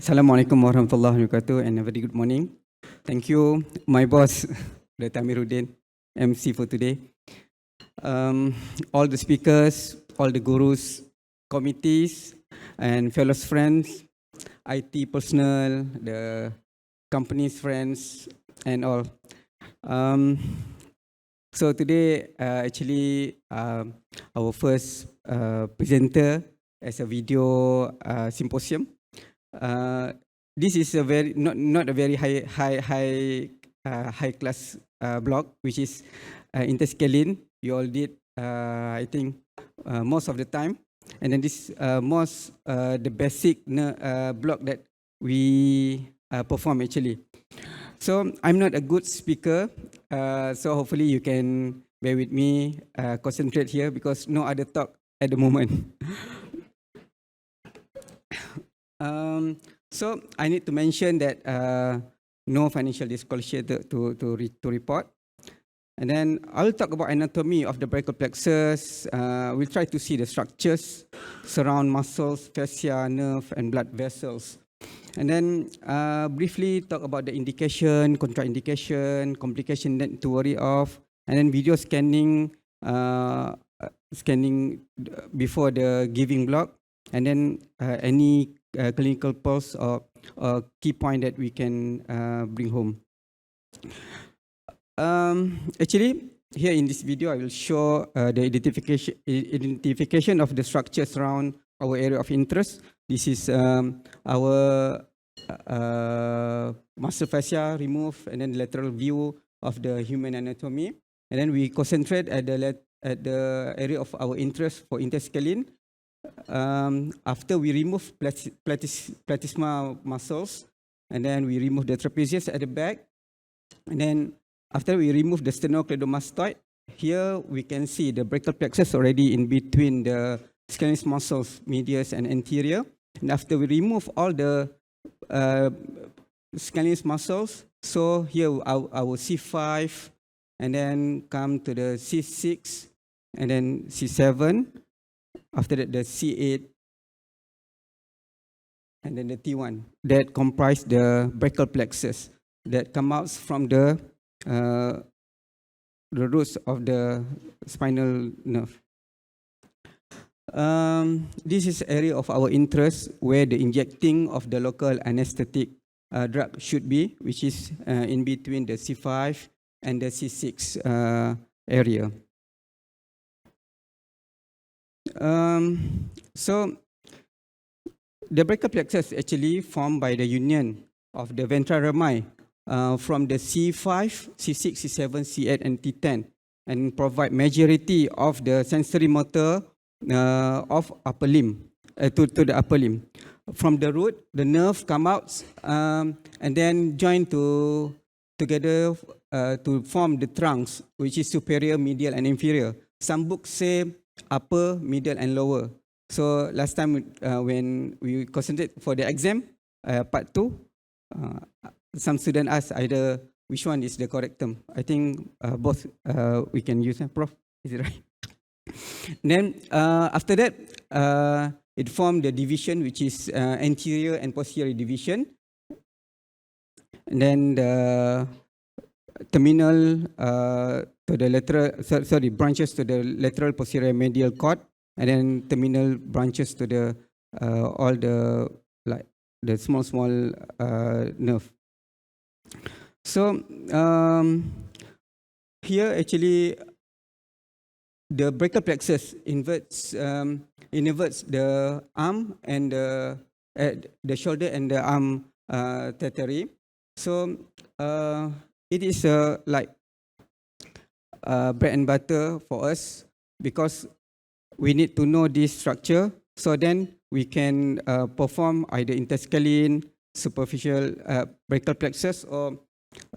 Assalamualaikum warahmatullahi wabarakatuh and a very good morning. Thank you, my boss, Dr. Amiruddin, MC for today. All the speakers, all the gurus, committees, and fellow friends, IT personnel, the company's friends, and all. So today, our first presenter as a video symposium. This is a very not a very high class block, which is interscalene. You all did, I think, most of the time, and then this the basic block that we perform actually. So I'm not a good speaker, so hopefully you can bear with me, concentrate here because no other talk at the moment. So I need to mention that no financial disclosure to report. And then I'll talk about anatomy of the brachial plexus. We'll try to see the structures, surround muscles, fascia, nerve, and blood vessels. And then briefly talk about the indication, contraindication, complication that to worry of, and then video scanning, scanning before the giving block, and then any clinical pulse or key point that we can bring home. Actually, here in this video, I will show the identification of the structures around our area of interest. This is our muscle fascia removed, and then lateral view of the human anatomy. And then we concentrate at the area of our interest for interscalene. After we remove platysma muscles, and then we remove the trapezius at the back, and then after we remove the sternocleidomastoid, here we can see the brachial plexus already in between the scalenus muscles, medius and anterior. And after we remove all the scalenus muscles, so here our C5, and then come to the C6, and then C7. After that, the C8, and then the T1 that comprise the brachial plexus that come out from the roots of the spinal nerve. This is area of our interest where the injecting of the local anesthetic drug should be, which is in between the C5 and the C6 area. So the brachial plexus actually formed by the union of the ventral rami from the C5, C6, C7, C8, and T10, and provide majority of the sensory motor of upper limb to the upper limb. From the root, the nerve come out and then join together to form the trunks, which is superior, medial, and inferior. Some books say upper, middle, and lower. So last time when we concentrate for the exam, part 2, some student asked either which one is the correct term. I think both we can use. Prof, is it right? Then after that, it formed the division, which is anterior and posterior division. And then the terminal to the lateral, branches to the lateral posterior medial cord, and then terminal branches to the all the small nerve. So here actually the brachial plexus inverts the arm and the shoulder and the arm tertiary. So it is like bread and butter for us because we need to know this structure, so then we can perform either interscalene, superficial brachial plexus, or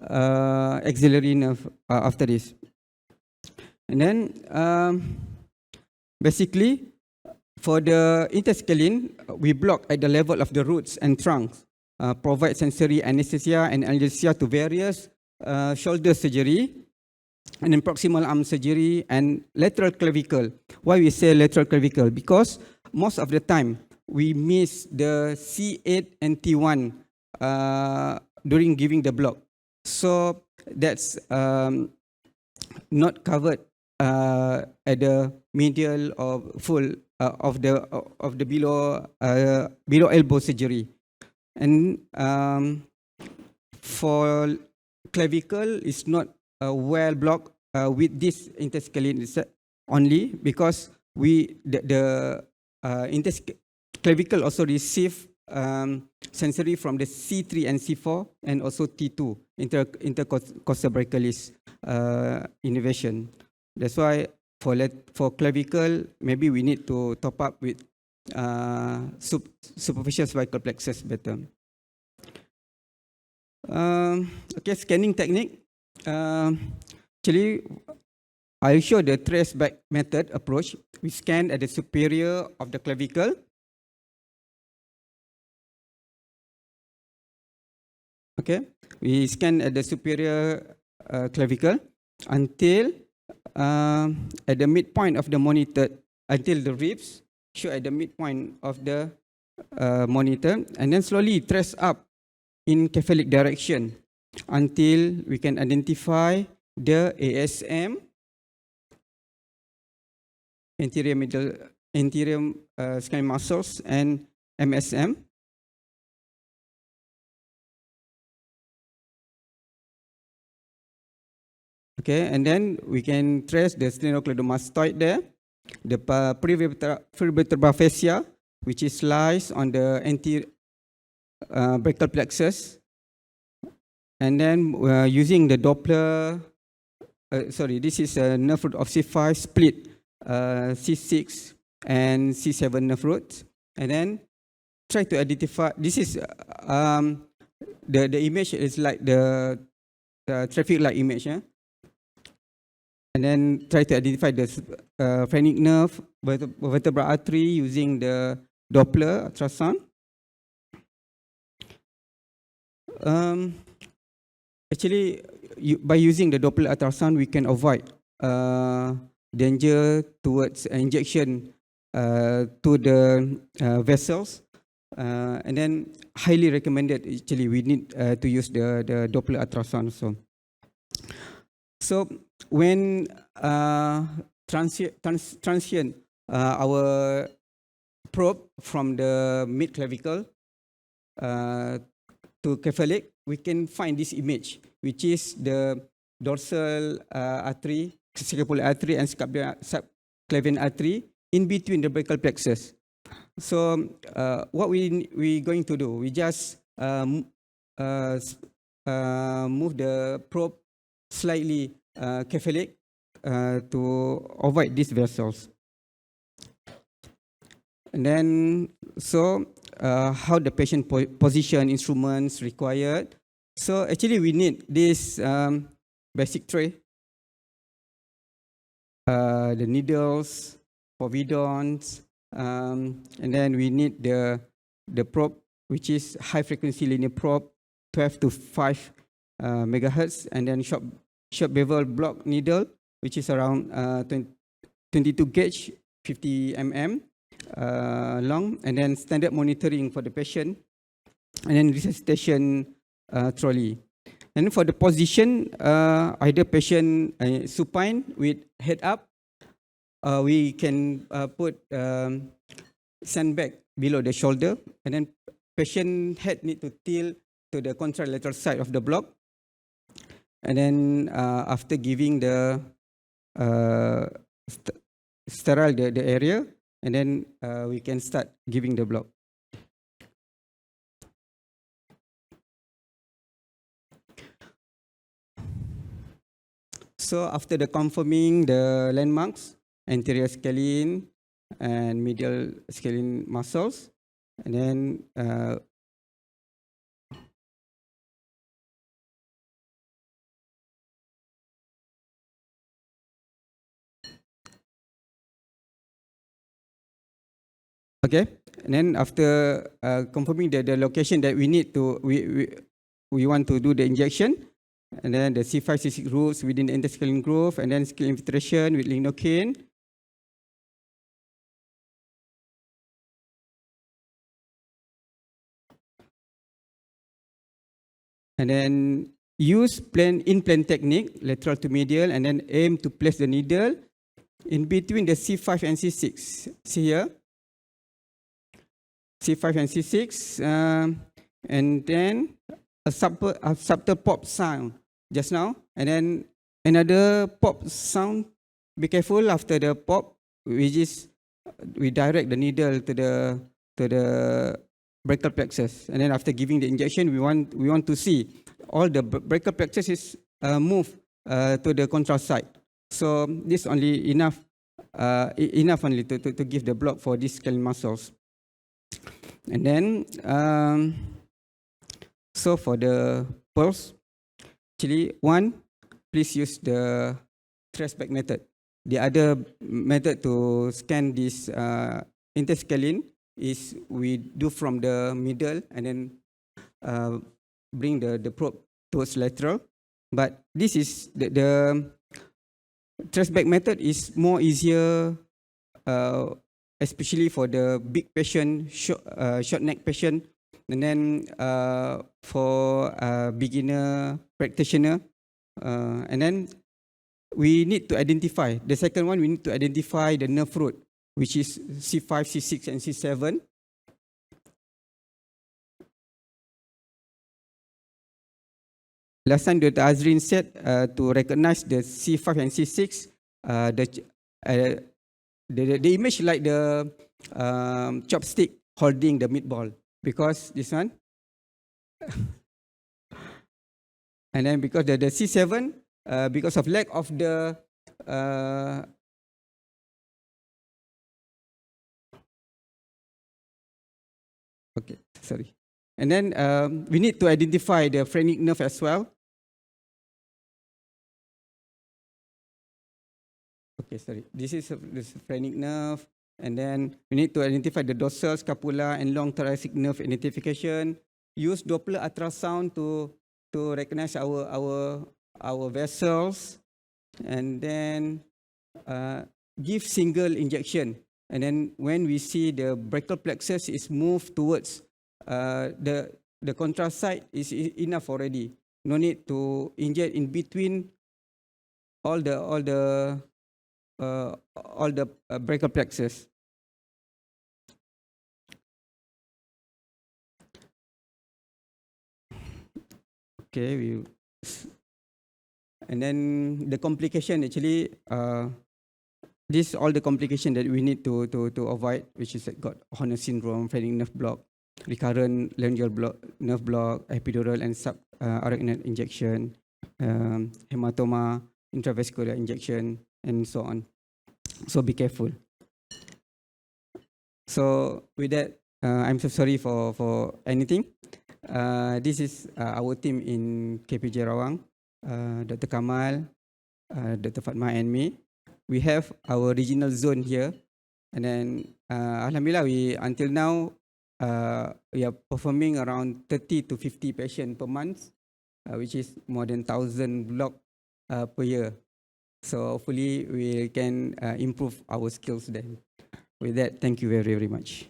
axillary nerve after this. And then basically for the interscalene, we block at the level of the roots and trunks, provide sensory anesthesia and analgesia to various shoulder surgery, and then proximal arm surgery and lateral clavicle. Why we say lateral clavicle? Because most of the time we miss the C8 and T1 during giving the block. So that's not covered at the medial or full of the below elbow surgery. And for clavicle, it's not well blocked with this interscalene only, because the clavicle also receive sensory from the C3 and C4 and also T2 intercostal brachialis innervation. That's why for clavicle, maybe we need to top up with superficial cervical plexus better. Okay, scanning technique. Actually, I'll show the trace back method approach. We scan at the superior of the clavicle. Okay, we scan at the superior clavicle until at the midpoint of the monitor, until the ribs show at the midpoint of the monitor, and then slowly trace up in cephalic direction until we can identify the ASM, anterior scalene muscles, and MSM. Okay, and then we can trace the sternocleidomastoid there, the prevertebral fascia, which is lies on the anterior brachial plexus, and then using the Doppler. This is a nerve root of C5 split C6 and C7 nerve roots, and then try to identify. This is the image is like the traffic light image, yeah? And then try to identify the phrenic nerve, vertebral artery using the Doppler ultrasound. Actually, by using the Doppler ultrasound, we can avoid danger towards injection to the vessels. And then highly recommended, actually, we need to use the Doppler ultrasound. So when transient our probe from the mid clavicle to cephalic, we can find this image, which is the dorsal artery, scapular artery, and subclavian artery in between the brachial plexus. So what we going to do? We just move the probe slightly cephalic to avoid these vessels. And then, how the patient position, instruments required. So actually we need this basic tray, the needles, povidons, and then we need the probe, which is high frequency linear probe, 12 to 5 megahertz, and then short bevel block needle, which is around 22 gauge, 50 mm long, and then standard monitoring for the patient, and then resuscitation trolley. And for the position, either patient supine with head up, we can put sandbag below the shoulder, and then patient head need to tilt to the contralateral side of the block. And then after giving the sterile the area, and then we can start giving the block. So after the confirming the landmarks, anterior scalene and medial scalene muscles, and then okay, and then after confirming the location that we need to, we want to do the injection, and then the C5, C6 roots within the interscalene groove, and then scalene infiltration with lignocaine. And then use in-plane technique, lateral to medial, and then aim to place the needle in between the C5 and C6. See here, C5 and C6, and then a subtle pop sound just now, and then another pop sound. Be careful after the pop, we direct the needle to the brachial plexus, and then after giving the injection, we want to see all the brachial plexus is move to the contrast side. So this only enough only to give the block for these scalene muscles. And then so for the pulse, actually please use the trace back method. The other method to scan this interscalene is we do from the middle and then bring the probe towards lateral. But this is the trace back method is more easier, especially for the big patient, short neck patient, and then for beginner practitioner, and then we need to identify, the second one, we need to identify the nerve root, which is C5, C6, and C7. Last time Dr. Azrin said to recognize the C5 and C6, the image like the chopstick holding the meatball, because this one, and then because the C7, because of lack of the okay, sorry. And then we need to identify the phrenic nerve as well. Okay, sorry. This is the phrenic nerve, and then we need to identify the dorsal, scapula, and long thoracic nerve identification. Use Doppler ultrasound to recognize our vessels, and then give single injection. And then when we see the brachial plexus is moved towards the contrast side, is enough already. No need to inject in between all the brachial plexus. Okay, and then the complication, actually, this all the complication that we need to avoid, which is got Horner syndrome, phrenic nerve block, recurrent laryngeal nerve block, epidural and subarachnoid injection, hematoma, intravascular injection, and so on. So be careful. So with that, I'm so sorry for anything. This is our team in KPJ Rawang, Dr. Kamal, Dr. Fatma, and me. We have our regional zone here, and then Alhamdulillah, until now we are performing around 30 to 50 patients per month, which is more than 1,000 block per year. So hopefully we can improve our skills then. With that, thank you very, very much.